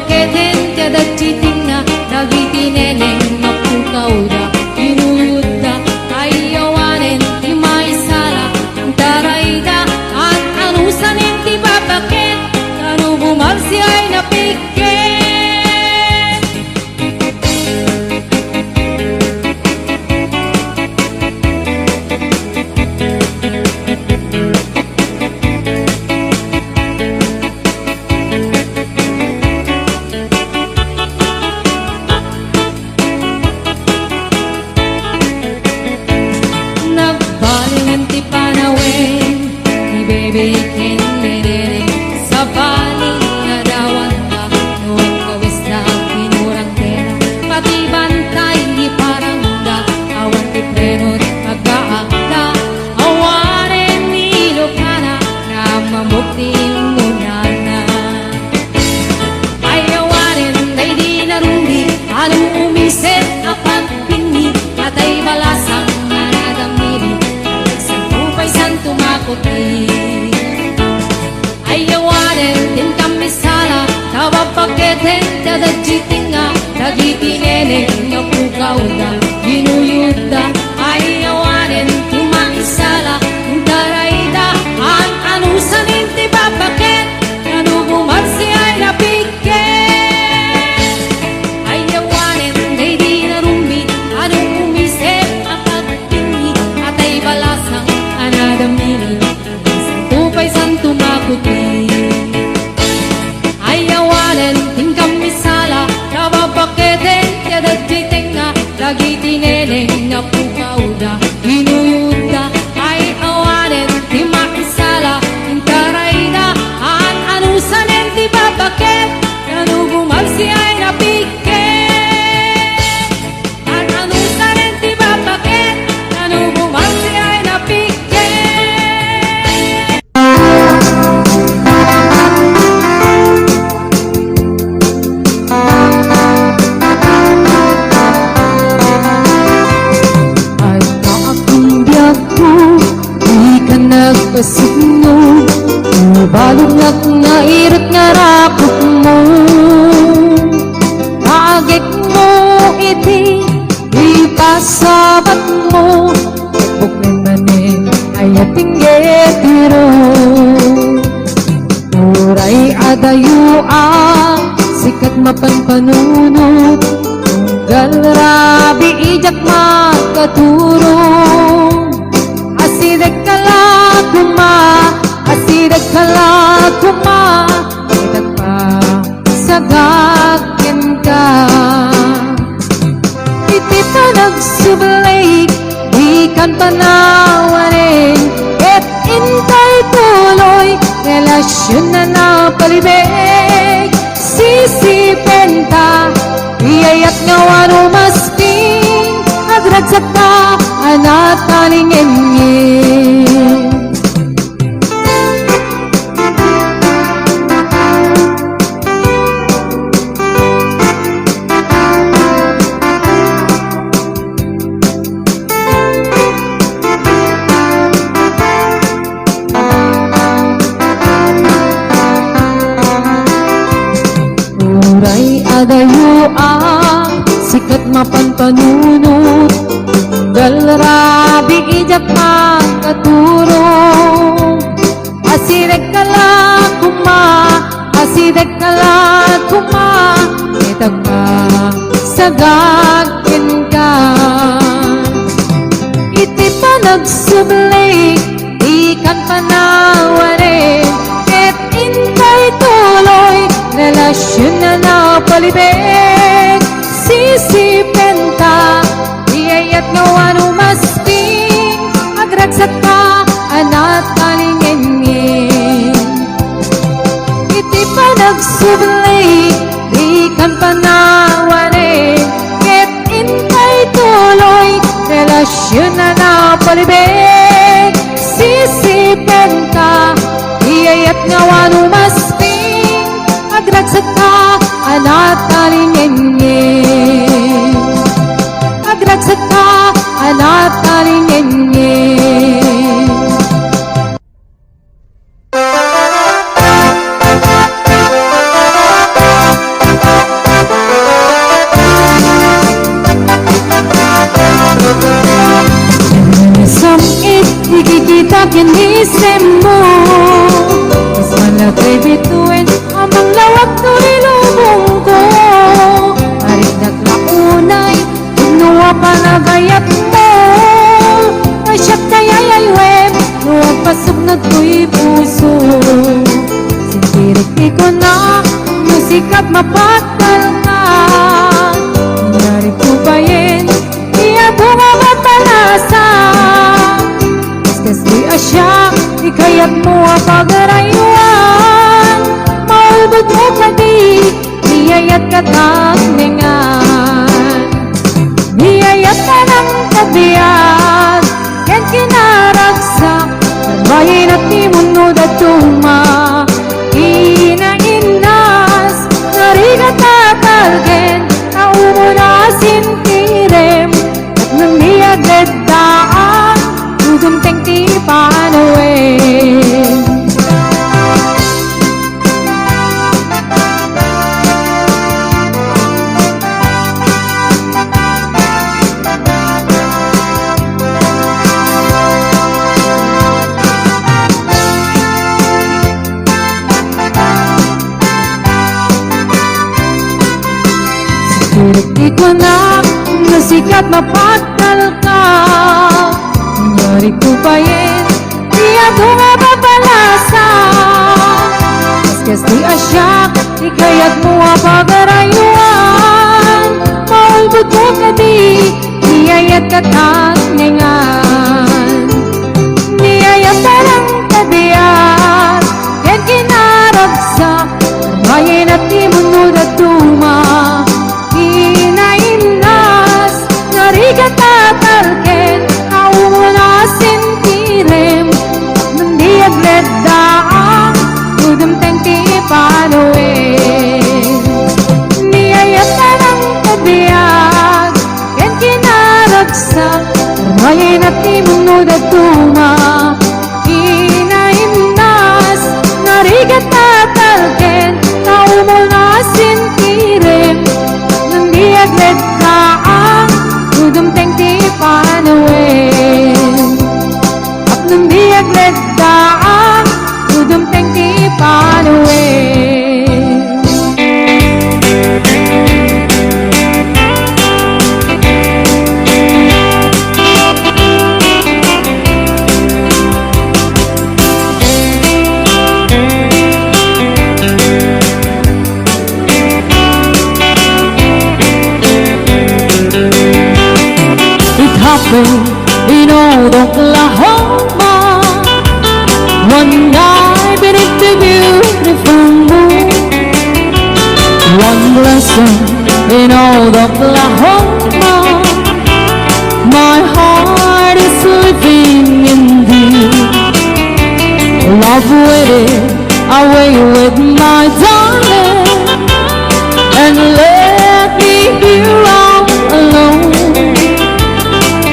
Napapaketen tiada citinga dagiti neneng mapukauda inuyuda ayawanen ti maisala antaraida at anusanen ti babaket kanu bumarsi ay napiket. Ayawanen din kami sala napapaketen tiada citinga dagiti neneng napukauda inuyuda ayawanen ti maisala antaraida at anusanen ti babaket kanu bumarsi ay napiket. Ayawanen day di narumbi anong umisip at pagpingi at ay balasang anadamini tupay san tumakuti. Ayawanen ting kami sala napapaketen tiada citinga dagiti neneng napukauda inuyuda ayawanen ti maisala antaraida at anusanen ti babaket kanu bumarsi ay napiket. At anusanen ti babaket kanu bumarsi ay napiket. Nagpasigno balungak nga irot nga rapok mo agik mo iti ipasabat mo buknin manin ay ating getiro muray adayo sikat mapanpanunot galrabi ijak makaturong asidek kalakuma idag pa sagakin ka iti pa nagsubalik di kan panawarin et intay tuloy relasyon na napalibig sisipenta iyayat nga wano masping agragsak ka anat talingin. Adayo sikat mapanpanunot galrabi ijak makaturong asidek kalakuma itag pa sagakin ka iti pa nagsublik ikan panawarin et intay tuloy relasyon na napalibig sisipenta iyayat nga wano masping agragsak ka anat talingin iti pa nagsublik di kan panawarin ket intay tuloy relasyon na napalibig sisipenta iyayat nga wano masping agragsak ka anat talingin agragsak ka anat talingin. sikap mapakal ka. Nangyari po ba yun? Iya bunga matalasa. Kaskas di asya, di kaya't mo pagarayuan. Maulbog mo ka di, iyayat ka tangningan. Iyayat ka ng kabiyak, yan kinaragsak. Bayin at di mundo datuma. Inainas, narigat tatalgen, naumunasin tirem. At nang niyagledaan, udumteng ti panuin. Di ko na nasikat mapagdal ka. Nangyari ko ba yun? Di ako nga papalasa. Kaskas di asyak, di kaya't mo pagarayuan. Maulbog mo ka di, iyayat ka tangningan. Niyayat ka ng kabiyak, yan kinaragsak. Bayin at di mundo datuma. Inainas, narigat tatalken, naumunasin tirem. Nang diagledaan, udumteng ti panuin. Niyayat ka ng kabiyak, yan kinaragsak. Armayin at di mundo datuma. Inainas, narigat tatalken, naumunasin tirem. Diaglet ka ang udumteng ti panuin. At nung diaglet ka ang udumteng ti panuin. In old Oklahoma, one night beneath the beautiful moon. One blessing in old Oklahoma, my heart is living in thee. Love waited away with my darling, and let me here all alone.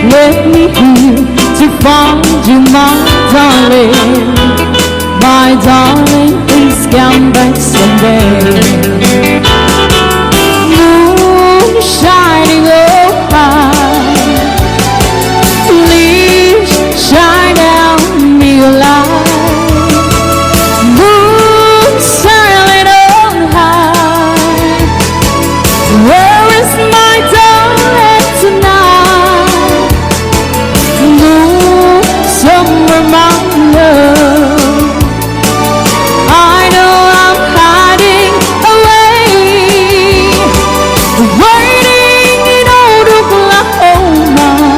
Let me here to find you, my darling. My darling, please come back someday. Moon shining oh high, please shine down me a light. Moon shining oh high, where is my darling tonight? Somewhere my love, I know I'm hiding away, waiting in old Oklahoma.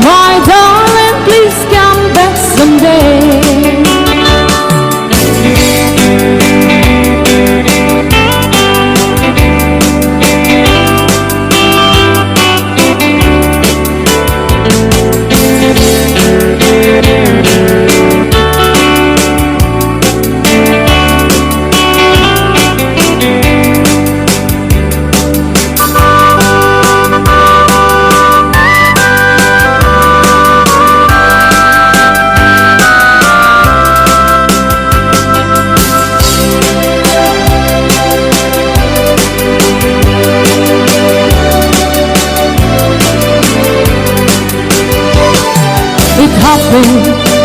My darling, please come back someday.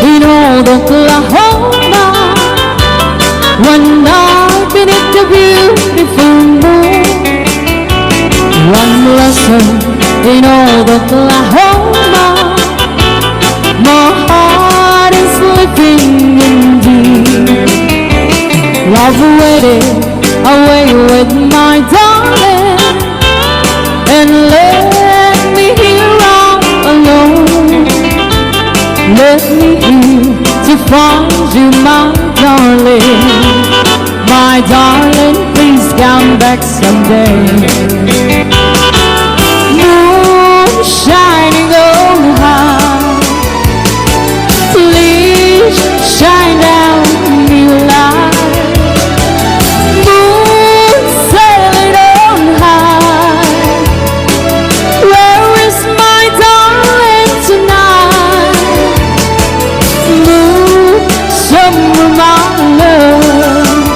In old Oklahoma, one night beneath the beautiful moon. One lesson in old Oklahoma, my heart is living in thee. Love waited away darling, please come back someday. Moon shining on high, please shine down your light. Moon sailing on high, where is my darling tonight? Moon, somewhere my love,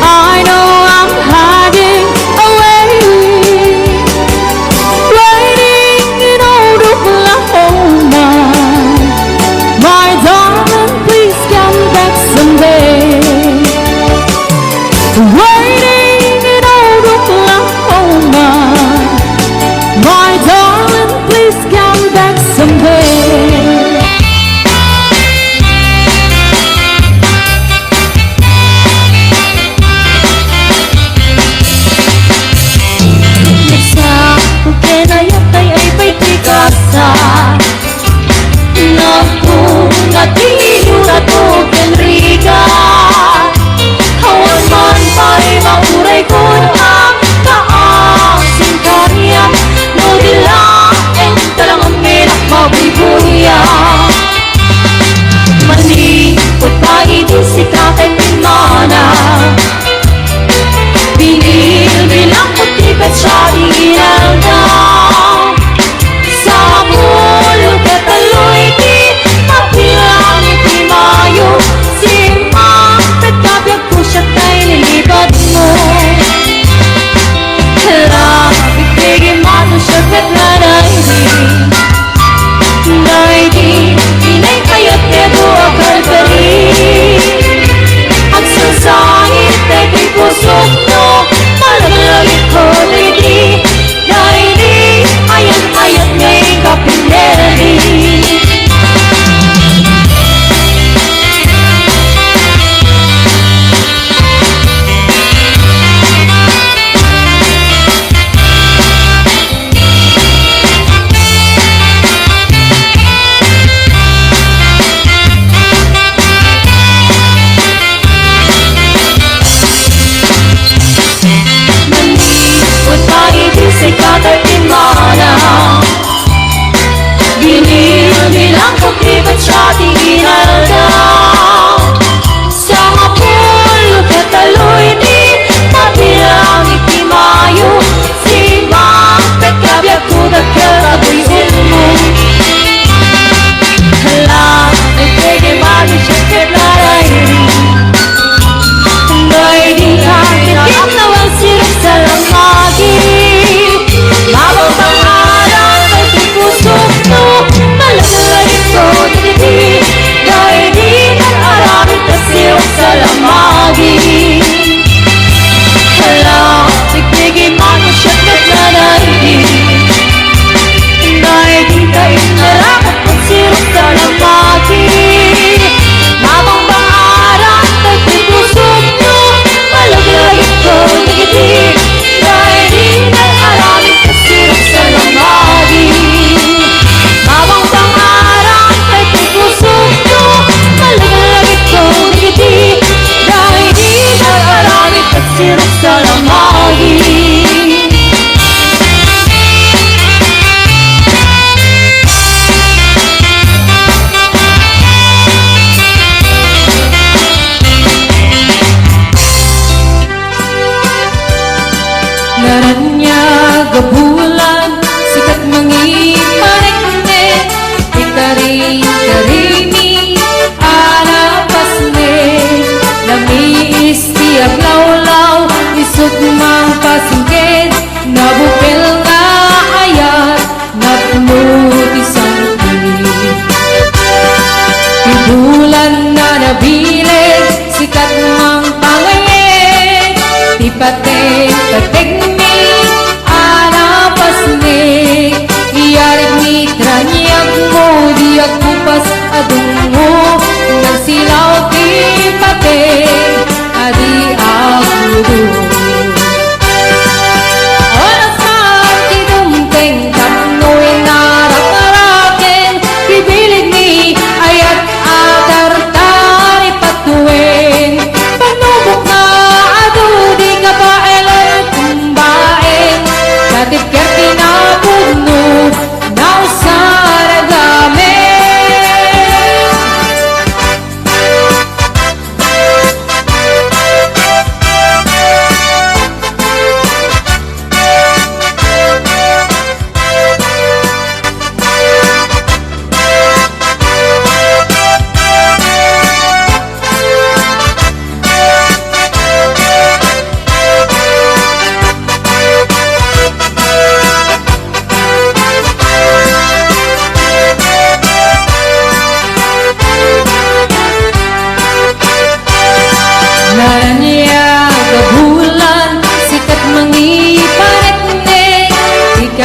I know I'm hiding away.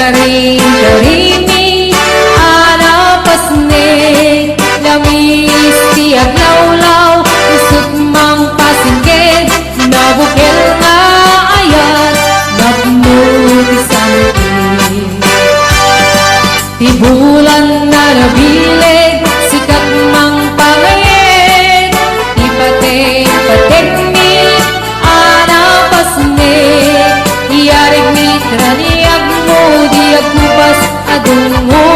Karing-karimi anapasne lamis tiag lawlaw isut mang pasingged nabukil nga ayat nagmutisan ti bulan na nabilig sikat mang pangayed ti pateng mi anapasne iyarig mi traniag mo di agkupas adungo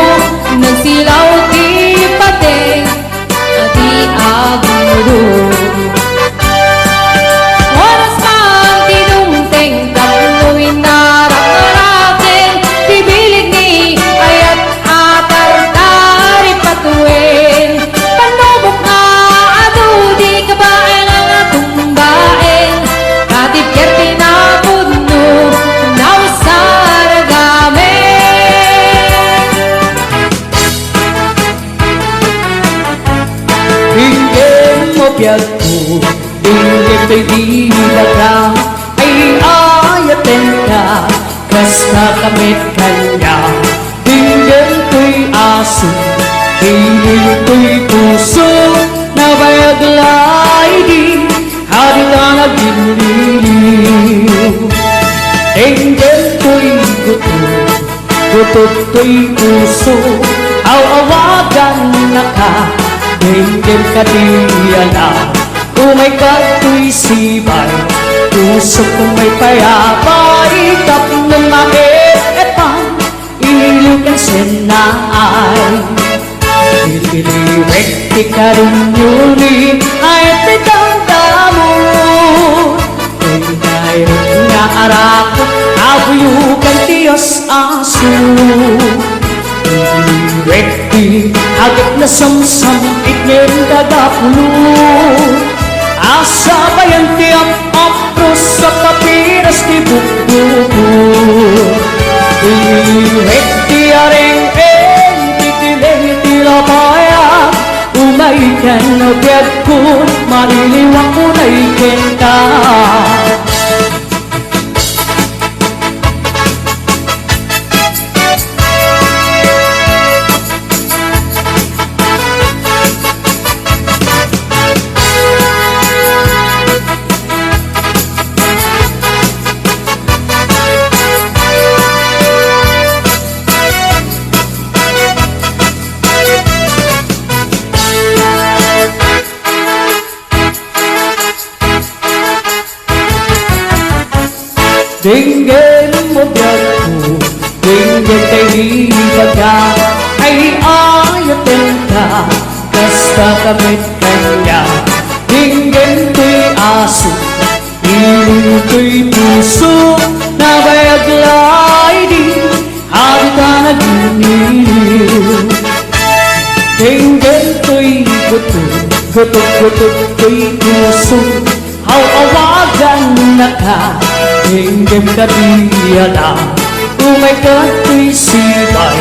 nagsilaw ti pateng ati agmudo oras man tinungteng tapluin narak-naraken ti bilig ni ayat atar-tari patuin panubok nga adu di kabaen ang atong baen katip kerti na pudno Biagku Ingin to'y di daga Ay ayatin ka Basta kamit kanya Ingin to'y aso Ingin to'y puso Nabayaglay di Hadi ka nagliliw Ingin to'y guto Gutot to'y puso Awawagan na ka Ingin ka diyala Umay ka to'y sibay Puso kong may payapay Ikap ng makietang Iliw kang sinay Ililiwek ti ka rin yuli Ay pitang damo Ingay nga arako Abuyukan tiyos aso Rekti agad na samsam iknir dagapulo Asa bayan tiap apros sa papiras ti bukbuko Rekti areng-eng titileng tilapaya Umay ka na biyag ko mailiwang ko na ikenta Dinggin mo biyagko, dinggin kay hibag ka Ay ayatin ka, basta kamit kanya Dinggin ko'y aso, iliw ko'y puso Nabayaglay di, hadi ka nagliliw Dinggin ko'y guto, gutot ko'y puso Awawagan na ka Dinggin ka diyala Umay ka to'y sibay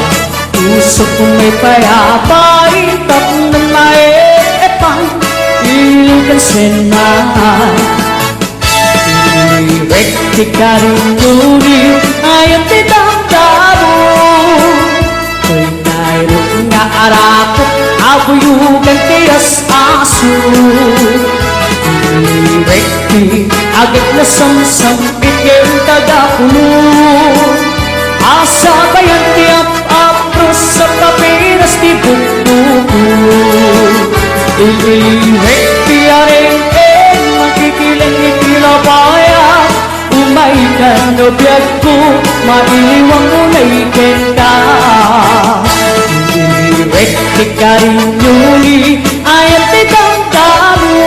Puso kong may payapay Tap ng maepang Iliw kang sinay Iliwek ti ka rin uliw Ayaw ti damdamo Ko'y nairot nga arako Abuyugan tiyas aso Rekti agad na samsam itim tagapulo Asa bayan tiap apros sa papiras ti bukbuko Rekti areng-eng magkikiling itilapaya Umay ka no biyag ko mailiwang mo na ikenta Rekti ka rin yuli ayat ti damdamo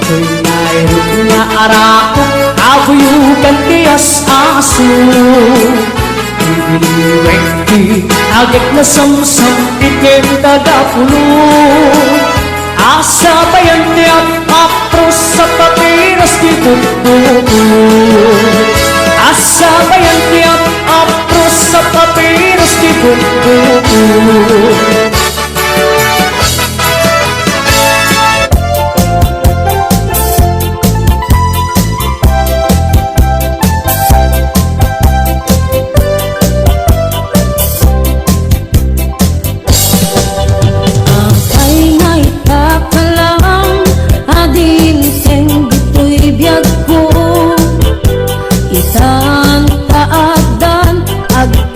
Ko'y nairot nga arako Abuyukan tiyas aso Iliwek agad na samsam itim tagapulo Asa bayan tiap apros sa papiras ti bukbuko Asa bayan tiap apros sa papiras ti bukbuko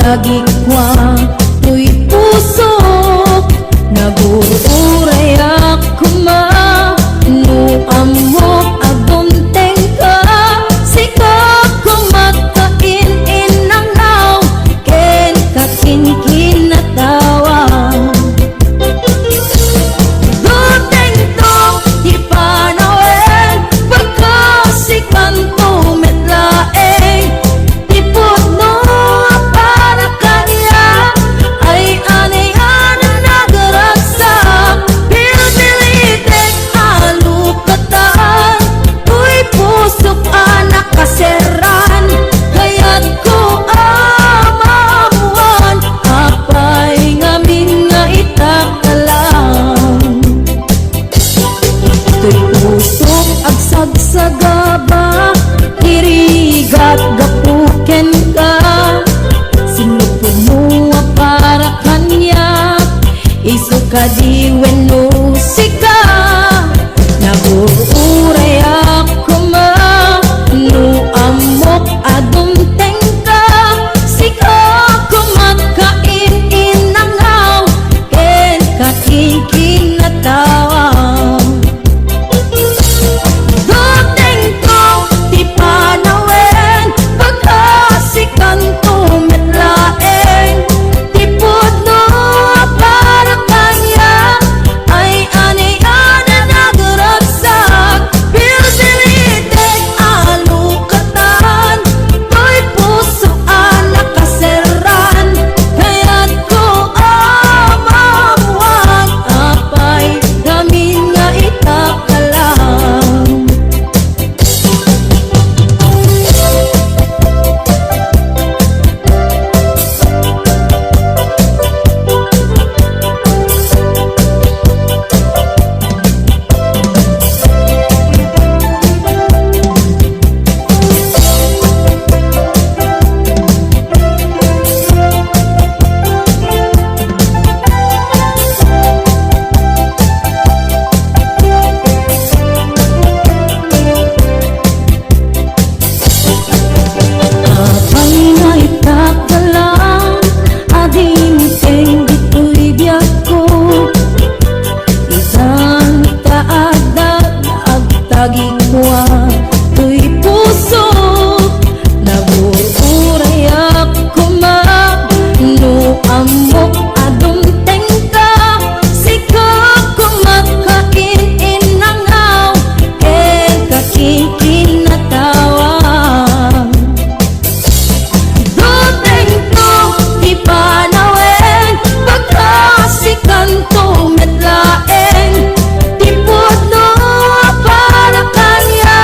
tagikwa tuy puso naguuray ako ma no amok agunteng ka sikap kumakain inangaw ken kakinkin na tawa guteng to di panawen pagkasikan to metlaeng tipod no para kanya ay anayan ang nagaragsak pero dilitek alukatan uy pusok anak kaseran kaya't ko amamuan apay ngamin nga itakalang tuy pusok agsagsagaba irigat gapuken ka sinupod mo para kanya isuka di wenno sika naguuray ako ma no amok agunteng ka sika kumakain inangaw ken kakinkin na tawa guteng to di panawen pagkasikan to metlaeng tipod no para kanya ay anayan na nagaragsak pero dilitek alukatan to'y puso anak kaseran kaya't ko amamuan apay gamin nga itakalang apay nga itakalang ading teng dito'y biyak ko isang taadag agtagikwa tuy puso naguuray ako ma no amok adunteng ka sikap kumakain inangaw ken kakinkin na tawa guteng to di panawen pagkasikan to metlaeng tipod no para kanya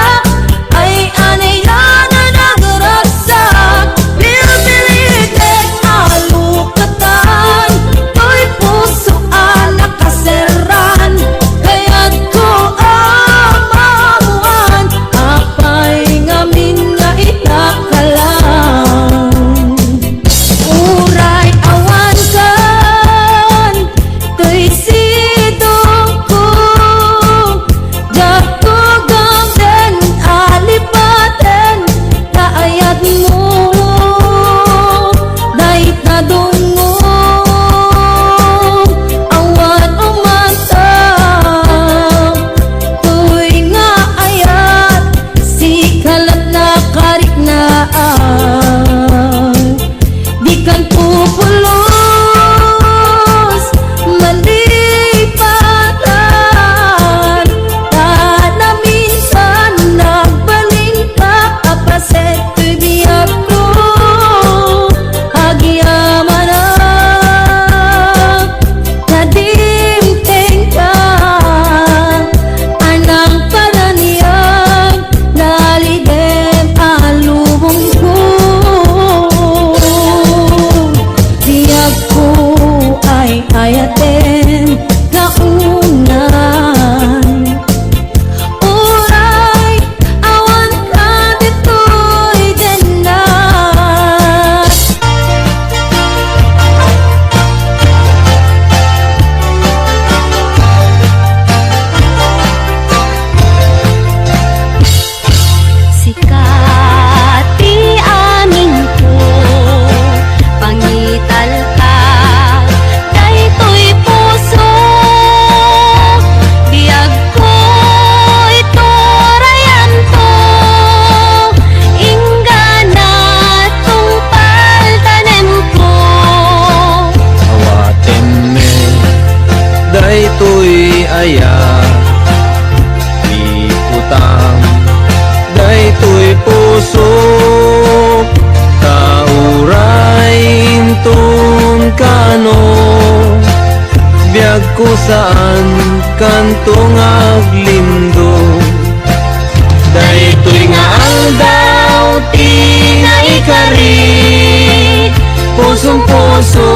biag ko saan kantong aglindo. Daytoy nga aldaw tinaikari, pusong puso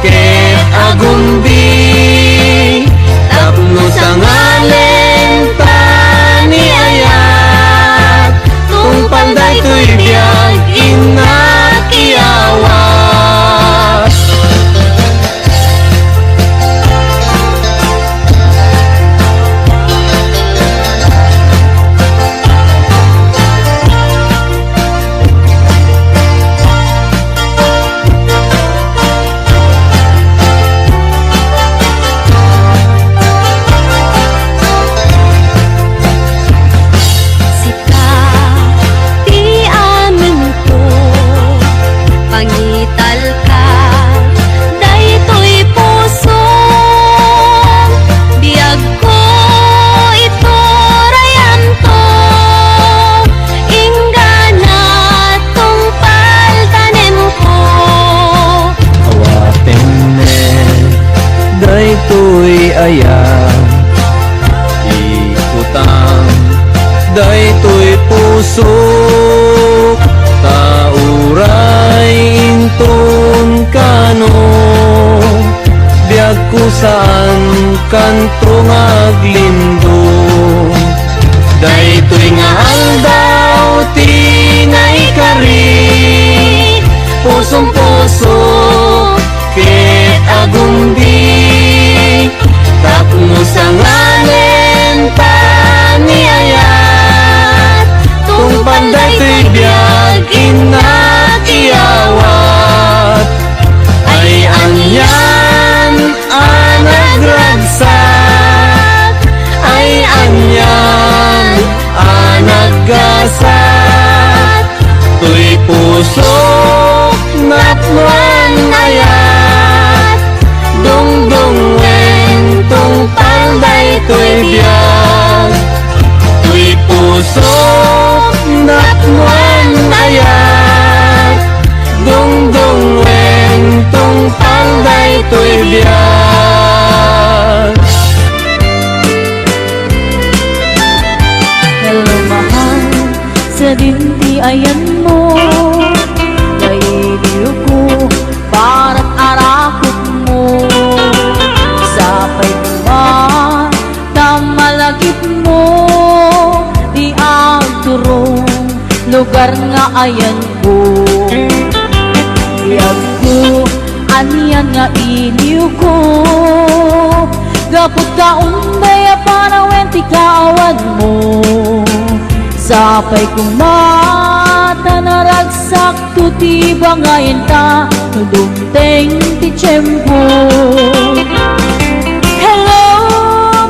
ket agumbi, tapno sa ngalen taniayat, tungpal daytoy biag inakiawas. Daytoy aya ikutang, daytoy puso tauray inton kano, biag ko saan kantong aglindo. Daytoy nga aldaw tinaikari, pusong puso ket agumbi, tapno sa ngalen taniayat, tungpal daytoy biag inakiawat. Ay anyan anagragsak, ay anyan anaggasat, tuy puso napnuan ayat, dungdungen tungpal daytoy biag, tuy puso napnuan ayat, dungdungen tungpal daytoy biag. Hello mahal, sa dinti ayan mo, kailiw ko para't arakot mo. Sapay kuman, tamalagip mo, di ang turong lugar nga ayan ko. Iyag ko, aniyan nga iliw ko, gapot ka umbaya panawen ti kaawan mo. Sapay kumata naragsak tuti bangayin ta, nudumteng ti tiyempo. Hello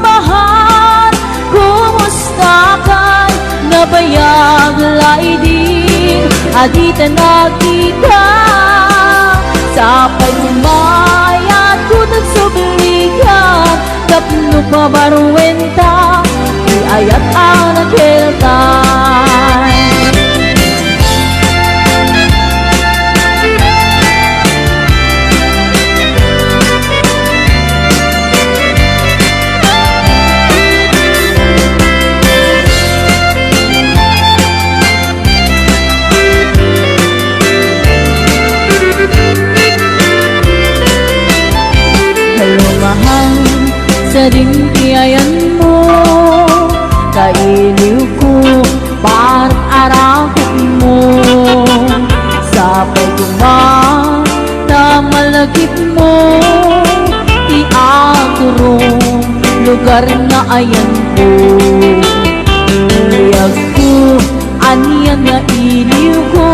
mahal, kumusta ka? Nabayag laidin, adita nakita. Sapay kumayat kutag subligan, tapno pabaruenta, ayat ang nagkiltay. Hello mahal, sa dinti ayan mo, kailiw ko para't arakot mo. Sapay kuman, tamalagip mo, iagurong lugar na ayan ko. Iyag ko, aniyan nga iliw ko,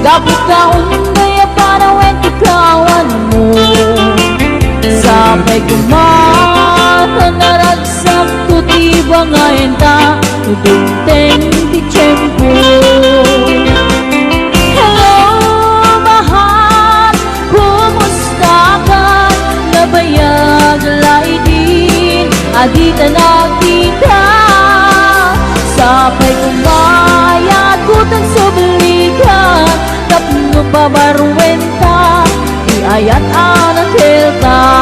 gapot ka umbaya panawen ti kawan mo. Sapay kumata naragsak tuti bangayin ta, nudumteng ti tiyempo. Hello mahal, kumusta ka? Nabayag laidin, adita nakita. Sapay kumayat kutang subligan, tapno pabaruenta, iayat anak hilta.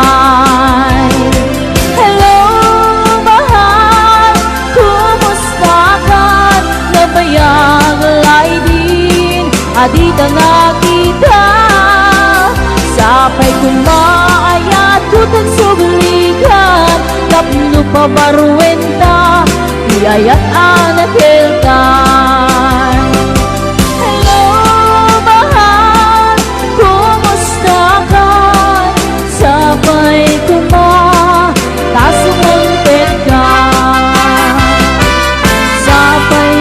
dito nakita Sapay kumaayat tutang sublikan Kapno pa maruwenta Iyayat anak hiltan Hello mahal, kumusta ka? Sapay tasumangpit ka Sapay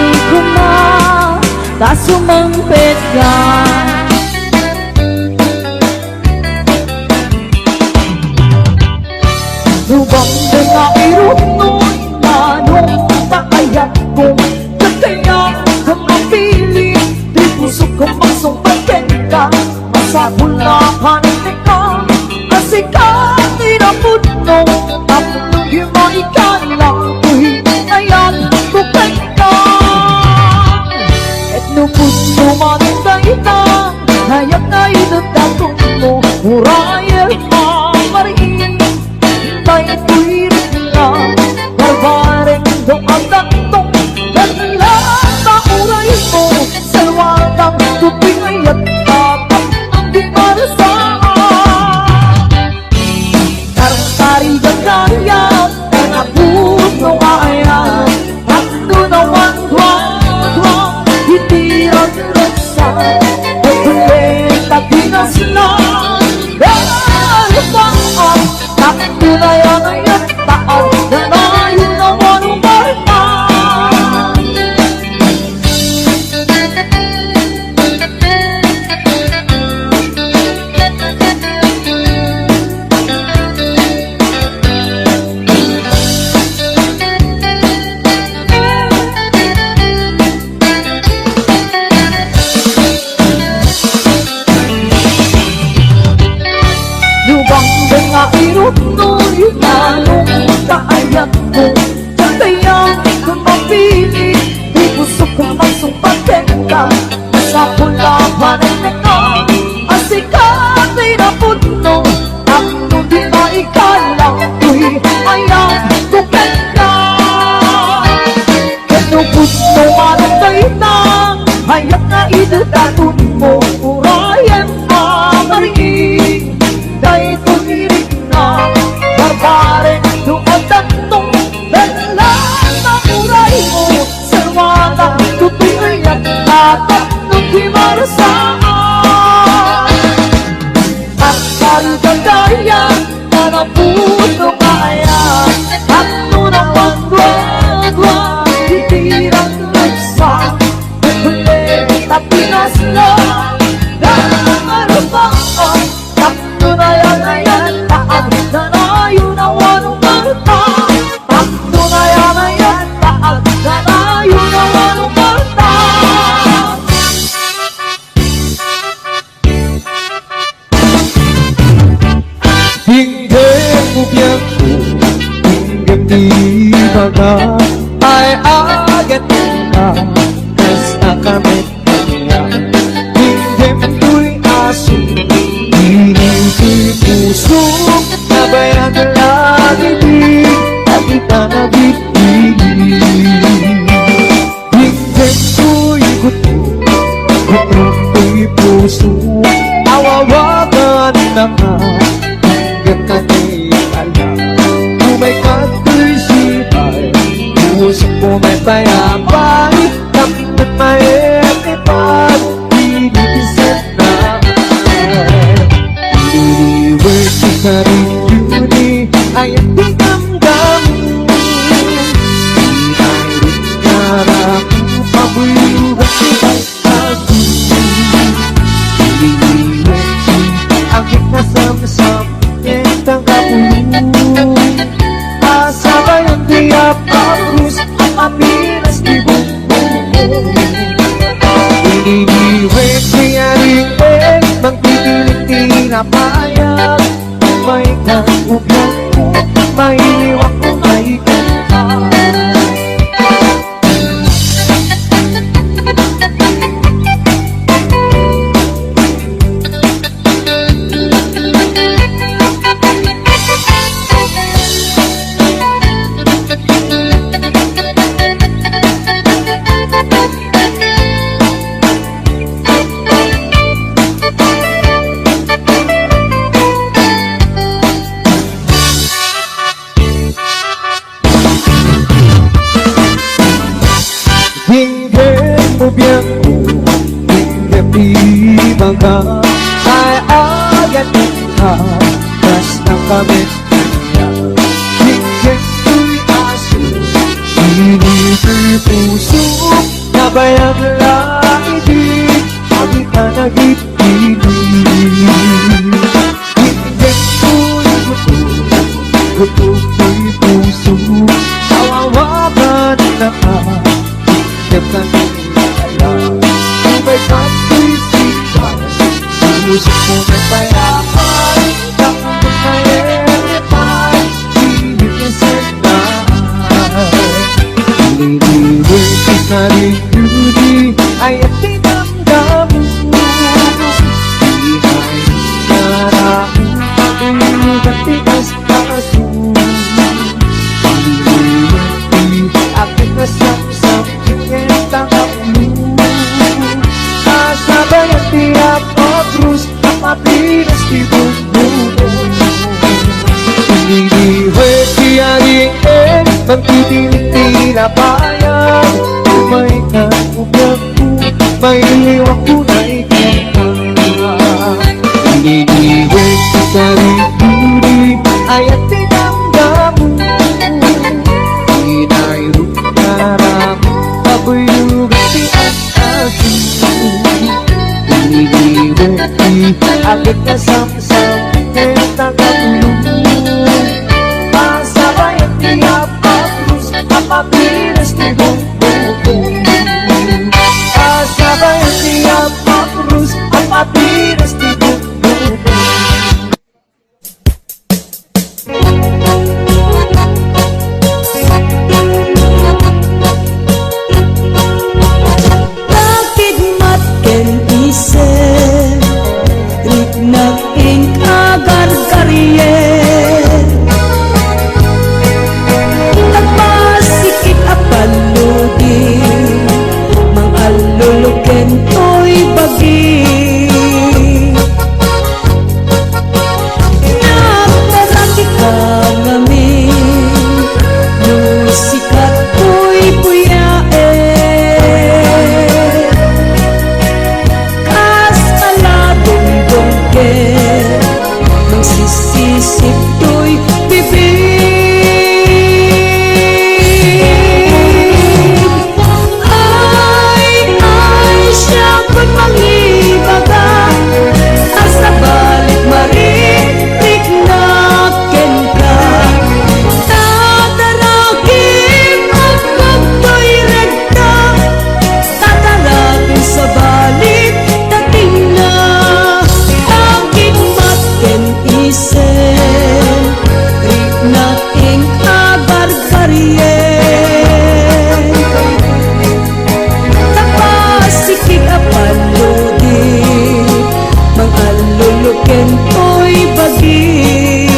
tasumangpit ka Lubang na irunoy manong paayat ko Kaya kang mapili Di puso ko magsumpatin ka Masabulakan ka Kasi ka tinapudno Tapos yung maikala Uy, ayan, bukay ka Et nupuso manintay na Hayat na inutatong mo Murayel mamariin Tay tuwirin na Barbareng doon tatong Dala na uray mo Salwatang tupingay at tatak Ang di marasaan Tarang-tari gagaya Tena puno kaya Takto na wang-wang Hitirag-ragsa Pagkulit at dinaslan Dahil pang-ang Takto na yan ay at taon Na nayo naman umarman Lubang nga irunoy Lalong kaayat ko Kaya kung mapili Di gusto kong magsumpatin ka Sa pula pa rin ka Asikat ay napudno Ang hindi maikala Uy, ayan, bukay ka Kanupudno manatay na Hayat na idadatun mo Urayan mamariin Dahil tumirik na Barbare doon tatong Dala na uray mo Salwata tutuloy at tatak Nung di marasaan At kalgagaya Na napuno kaya At nunang wag-wag-wag Hitirang nagsa Kulit at pinaslan Dahil pang-ang Takto na yan ay at taag Na nayo na wanong marta Takto na yan ay at taag Na nayo na wanong marta Hindi mo biyako Hinggang di baga Ay agad na Kas nakamit niya Hindi mo'y aso Hindi puso Nabayan na lagi di Lagi ka nabibili Hindi ko'y gusto Gusto ko'y puso Awawagan na nga Hanggang ka na'y alam Kung may kato'y sipay Puso ko may payapay Kapit may epipad Iniisip na Iniwersi ka rin yuni Ay ang tinamdam Mayroon karang pabuyugan Ay ako Iniwersi ang ikasam-sam Yentang kapulong Asabay ang tiyak Apus ang apinas di bumbong baga ay ayan ka mas na kami kanya higit ko'y aso hinito'y puso na bayang laibig pagit ka nag-ibig higit ko'y gusto ko'y puso kawawa ka na ka higit ka nag-alam may katisipan puso ko may payapan dapat mayepan sinipisan na liliwin na rin yun ay at tinamdam mo ihay narang pag-iugat tigas kaso liliwin aking kasang-sang kinetang ulo sabay ang tiyak o krus ang mapinas di bundo Hinihiway siya rin magtitiling tinabayan may nangubyag ko may liwak ko na ikita Hinihiway siya rin ay at tinamdam mo Hinayroon narang kabuyugan di ang asin Hinihiway agad na samsam Ketang katulong Pasabay ang tiyak Pakrus Kapapinas ni Bongbong Pasabay ang tiyak Pakrus Kapapinas ni Bongbong Bakit matken isen Rik nag-ing agar-garyen Nagmasikip apaludi Mang aluluken to'y bagi Nagmaraki ka ngamin Nusikat ko'y buyae Kas kaladong Nang sisisip to'y bibig Ay, siya ko'y mangibaga Asa balik maritik na kenka Tatarakin ang pagto'y regta Tatarakin sa balik dating na Bakit matken isen Rik na ing abar-garyen Tapasikig apaludi Mang aluluken to'y bagi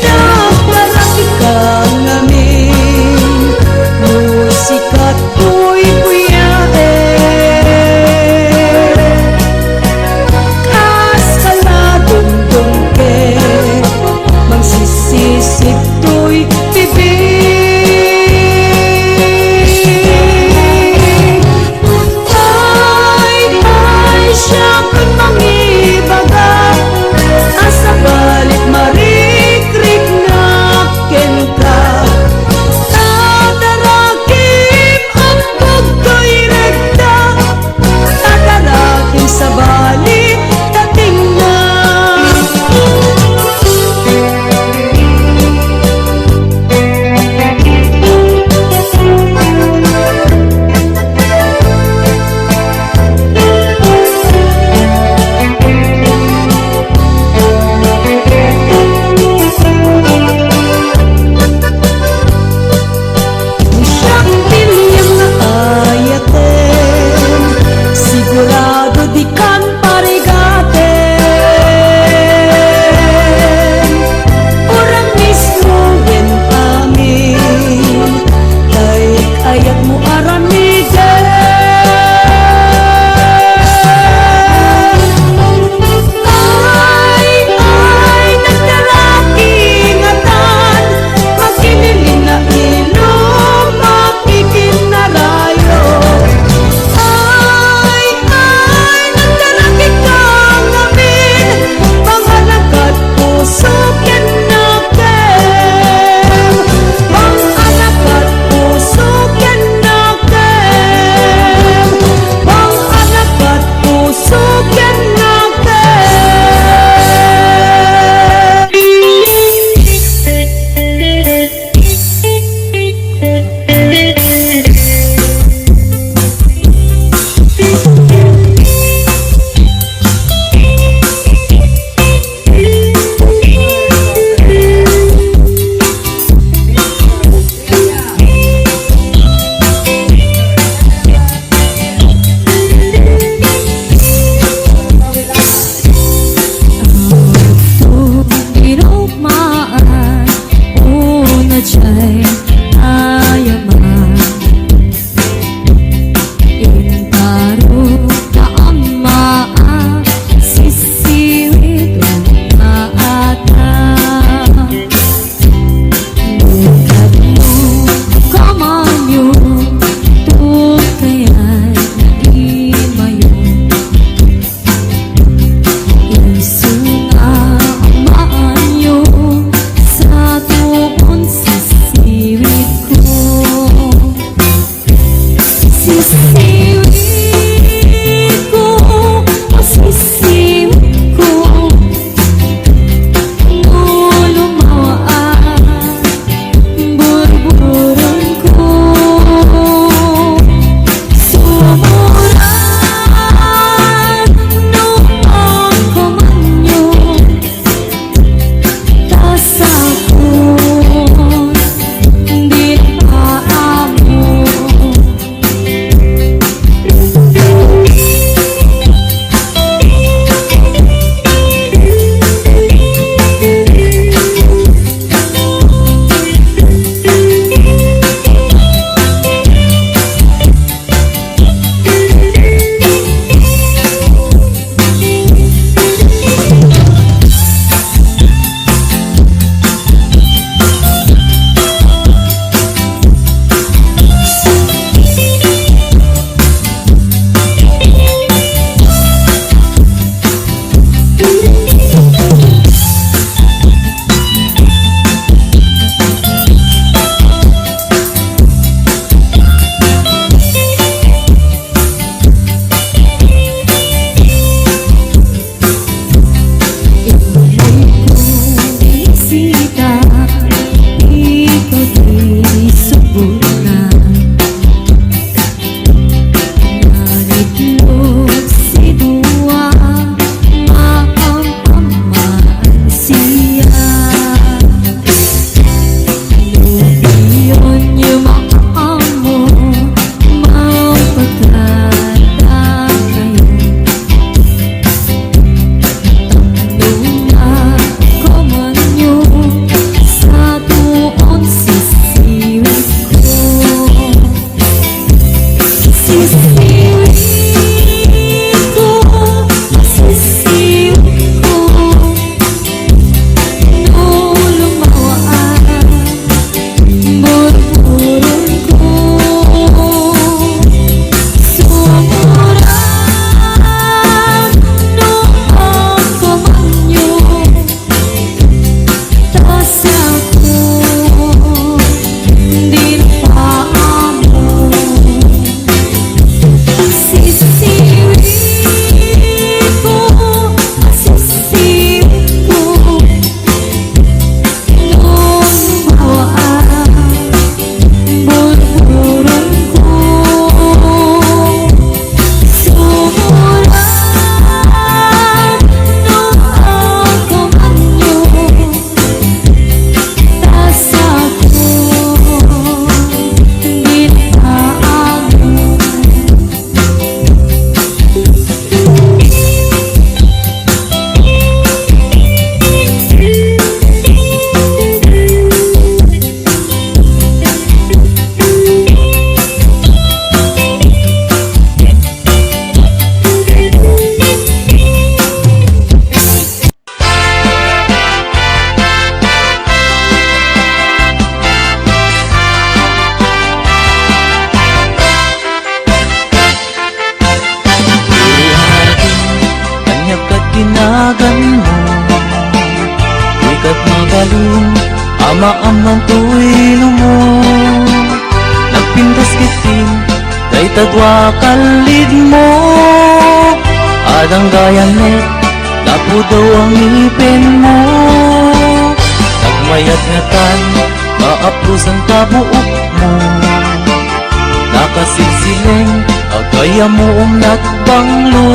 Nagmaraki ka ngamin Musikat ko'y buyae Kas kaladong ke Mang sisisip to'y bibig Ay, siya ko'y mangibaga Asa balik marikrik na kenka Tatarakim ang pagto'y regta Tatarakim sa balik dating na jay ayaman intaro kaamaan sisiwid maata bukat mo kamanyo tukayan di mayo isunga maanyo sa tuon sisiwid ko sisiwid ko o sisiwid ko nulumawaan burburon ko sumuran noong kumanyo tasakot di paamo Sita, ikaw di subok na naritlog si Dua maampaman siya lubiyon niyo maamo mapagkata kayo Nuna kumanyo sa tuon sisiwid ko sisiwid ko sisiwid ko nulumawaan burburon ko sumuran noong kumanyo tasakot di paamo sisiwid ko sisiwid ko nulumawaan burburon ko sumuran noong kumanyo tasakot di paamo Kanyag kat ginagan mo Ikat magaling Ama-amang tuwilo mo Nagpintas kitin Day tadwa kalid mo Adang gayanet Lapo daw ang ipin mo Nagmayat nga tan Maapros ang kabuok mo Nakasilsileng Agaya mo nagbanglo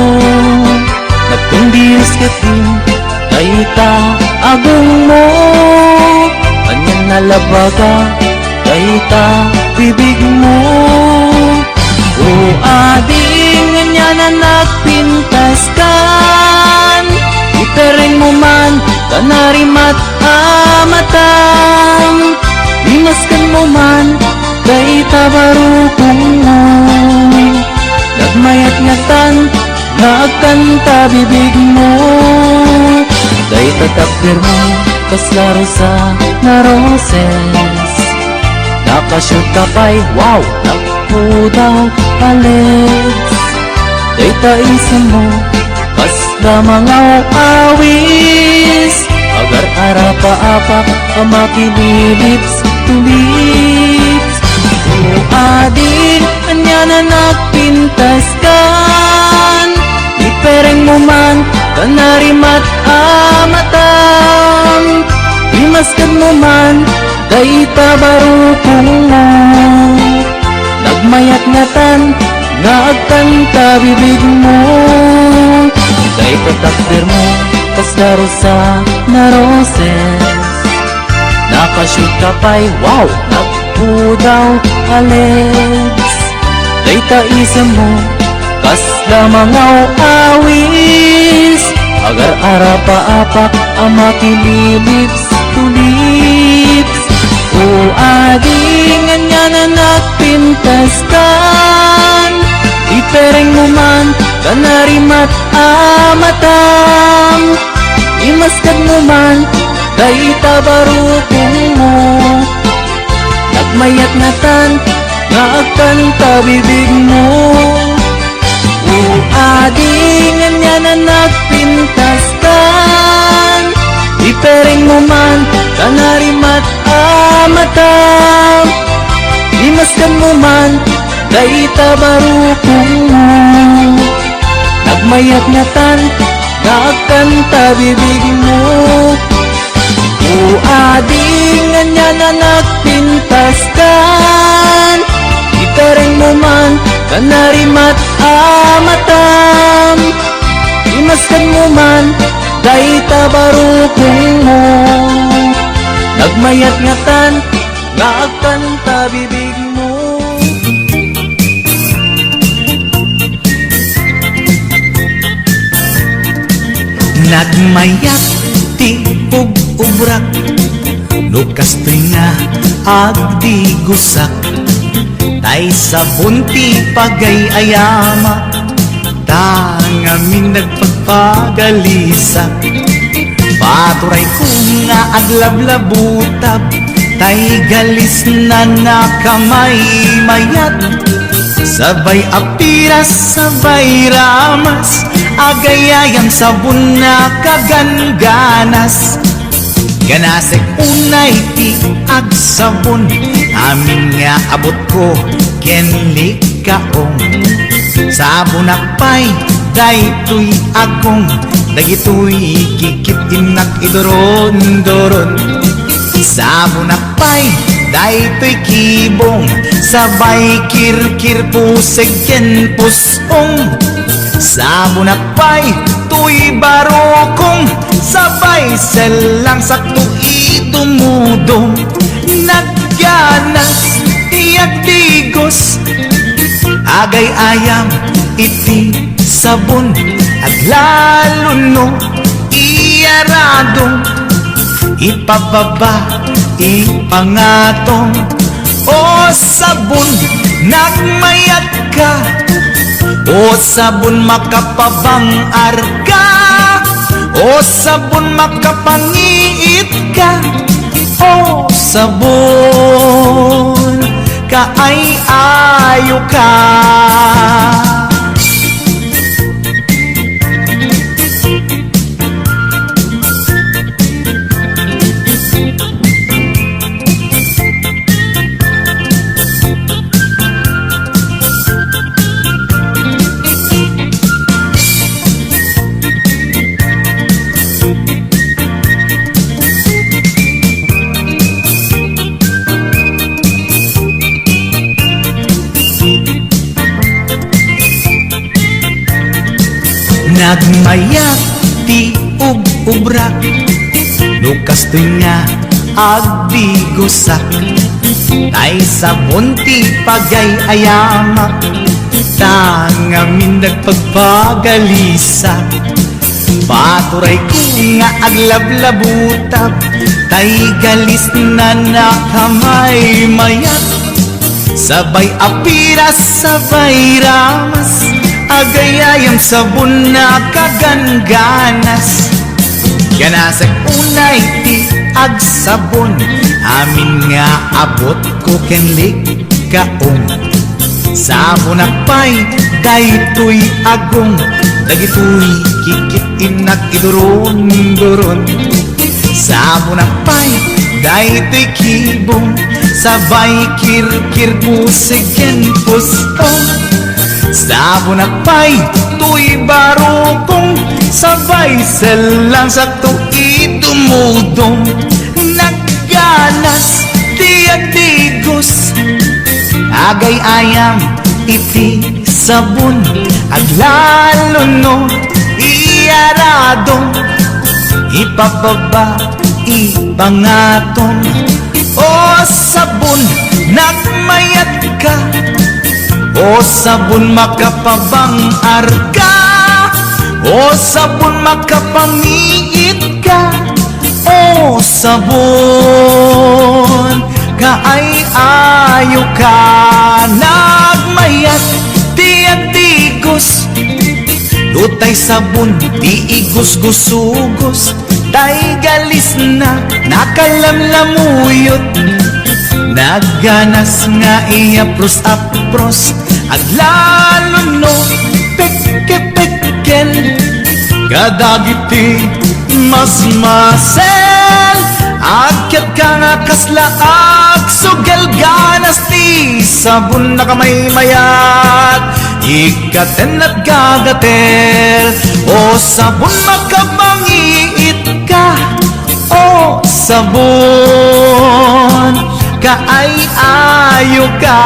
Nagtundis katin Kaita agong mo Anyan nalabaga Kaita bibig mo O ading nga na nagpintas kan Itereng mo man Kanarimat amatang agkanta bibig mo. Day tatakder mo kaslaro sa na roses. Nakashoot ka pa'y wow, nagpudaw palets. Day taisan mo kasla mga awis. Agar arapa-apak kamakililips to lips. Adin, anya na nagpintas kan. Ipereng mo man, kanarimat amatam. Imaskan mo man, day tabarukong mo. Nagmayat ngatan, nga agkanta bibig mo. Day tatakder mo, kaslaro sa na roses. Nakashoot ka pa'y wow, nagpudaw kalets. Day taisam mo kasla mga awis. Agar arapa-apak ang makililips to lips. O ading anya na nagpintas kan. Ipereng mo man kanarimat amatam. Imaskad mo man day tabarukong mo. Nagmayat ngatan nga agkanta bibig mo. O ading anya na nagpintas kan. Ipereng mo man kanarimat amatam. Imaskan mo man day tabarukong mo. Nagmayat ngatan nga agkanta bibig mo. O ading anya na nagpintas kan. Ipereng mo man kanarimat amatam. Imaskan mo man day tabarukong mo. Nagmayat ngatan nga agkanta bibig mo. Nagmayat ti ug-ubrak, lukas nga agdi gusak. Tay sabon ti pagay-ayama, tangamin nagpagpagalisak. Paturay ko nga aglablabutab, tay galis na nakamay mayat. Sabay apiras, sabay ramas, agayayang sabon na kagangganas. Ganasek unay ti agsabon, amin nga abot ko kenlik kaong. Sabon akpay, daytoy agong, dagitoy kikip inak idoron-doron. Sabon akpay, daytoy kibong, sabay kirkir puseg ken pusong. Sabon akpay, tuy barokong, sabay selang sakto idumudong. Nagganas tiyak tigos, agay ayam iti sabon. At lalo no iyaradong, ipababa ipangatong. O sabon nagmayat ka, o sabon makapabang arka, o sabon makapangiit ka, o sabon kaay-ayo ka. Nagmayat ti ug-ubrak, lukas nga agdi gusak. Tay sabon ti pagay-ayamak, tangamin nagpagpagalisak. Paturay ko nga aglablabutab, tay galis na nakamay mayat. Sabay apiras, sabay ramas, agayayam sabon na kagangganas. Ganasag unay ti ag sabon, amin nga abot ko kenlik kaong. Sabon na pa'y daytoy agong, dagitoy kikitin nagkiduron-duron. Sabon na pa'y daytoy kibong, sabay kirkir pusigen pustong. Sabon na pa'y tuy barukong, sabay selang sakto idumudong. Nagganas tiagdigos, agay ayam iti sabon, aglalo no iarado, ipababa ipangatong. O sabon nagmayat ka, o sabon makapabangar ka, o sabon makapangiit ka, o sabon kaay ayo ka. Nagmayat tiagdigos, lutay sabon di igos-gusugos, tay galis na nakalamlamuyot. Nagganas nga iapros-apros, aglalo no peke-pekel, kadagiti mas-masel. Akyat ka nga kaslaag, sugal ganas ti sabon na kamay mayat, ikaten at gagatel. O sabon makabangiit ka, o sabon kaay ayo ka.